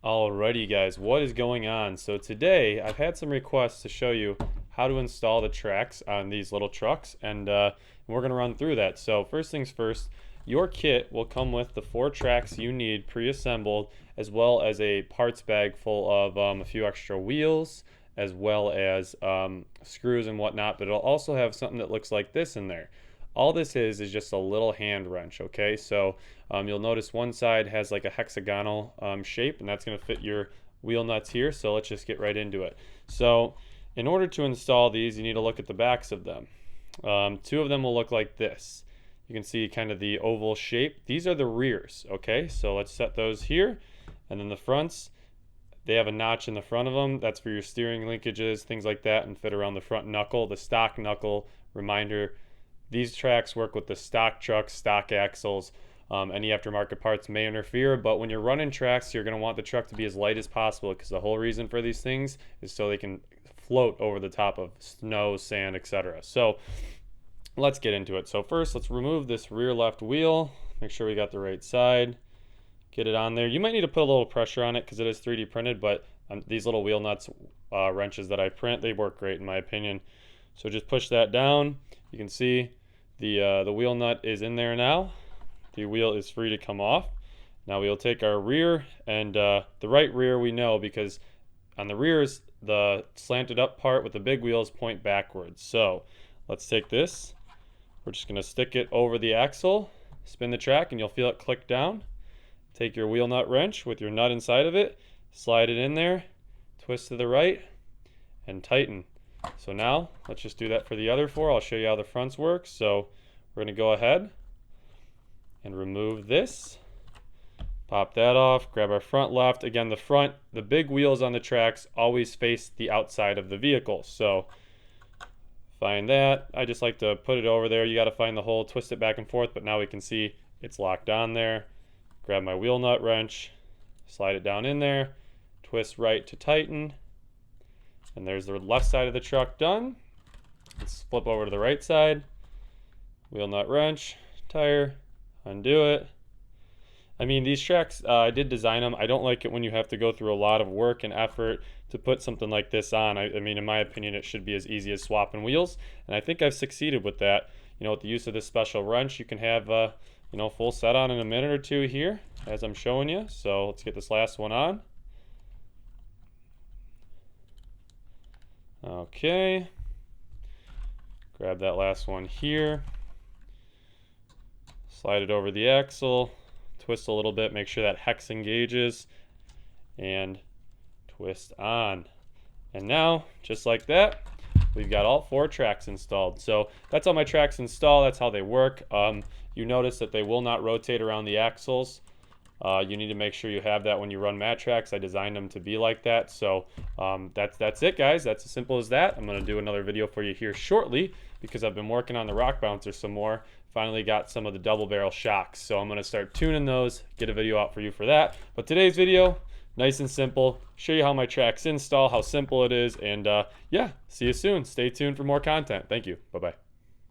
Alrighty guys, what is going on? So today I've had some requests to show you how to install the tracks on these little trucks, and we're going to run through that. So first things first, your kit will come with the 4 tracks you need pre-assembled, as well as a parts bag full of a few extra wheels, as well as screws and whatnot, but it'll also have something that looks like this in there. All this is just a little hand wrench, okay? So you'll notice one side has like a hexagonal shape, and that's going to fit your wheel nuts here. So let's just get right into it. So in order to install these, you need to look at the backs of them. 2 of them will look like this. You can see kind of the oval shape. These are the rears, okay? So let's set those here. And then the fronts, they have a notch in the front of them. That's for your steering linkages, things like that, and fit around the front knuckle. The stock knuckle, reminder, these tracks work with the stock trucks, stock axles. Any aftermarket parts may interfere, but when you're running tracks, you're going to want the truck to be as light as possible, because the whole reason for these things is so they can float over the top of snow, sand, etc. So let's get into it. So first, let's remove this rear left wheel. Make sure we got the right side. Get it on there. You might need to put a little pressure on it because it is 3D printed, but these little wheel nuts wrenches that I print, they work great in my opinion. So just push that down. You can see the wheel nut is in there now. The wheel is free to come off. Now we'll take our rear, and the right rear we know because on the rears, the slanted up part with the big wheels point backwards. So let's take this. We're just going to stick it over the axle, spin the track, and you'll feel it click down. Take your wheel nut wrench with your nut inside of it, slide it in there, twist to the right, and tighten. So now let's just do that for the other 4. I'll show you how the fronts work. So we're going to go ahead and remove this, pop that off, grab our front left. Again, the big wheels on the tracks always face the outside of the vehicle. So find that. I just like to put it over there. You got to find the hole, twist it back and forth, but now we can see it's locked on there. Grab my wheel nut wrench, slide it down in there, twist right to tighten. And there's the left side of the truck done. Let's flip over to the right side. Wheel nut wrench, tire, undo it. I mean, these tracks, I did design them. I don't like it when you have to go through a lot of work and effort to put something like this on. I mean, in my opinion, it should be as easy as swapping wheels. And I think I've succeeded with that. You know, with the use of this special wrench, you can have, you know, full set on in a minute or 2 here, as I'm showing you. So let's get this last one on. Okay, grab that last one here, slide it over the axle, twist a little bit, make sure that hex engages, and twist on. And now, just like that, we've got all 4 tracks installed. So that's how my tracks install, that's how they work. You notice that they will not rotate around the axles. You need to make sure you have that when you run mat tracks. I designed them to be like that. So that's it, guys. That's as simple as that. I'm going to do another video for you here shortly because I've been working on the rock bouncer some more. Finally got some of the double barrel shocks. So I'm going to start tuning those, get a video out for you for that. But today's video, nice and simple. Show you how my tracks install, how simple it is. And yeah, see you soon. Stay tuned for more content. Thank you. Bye-bye.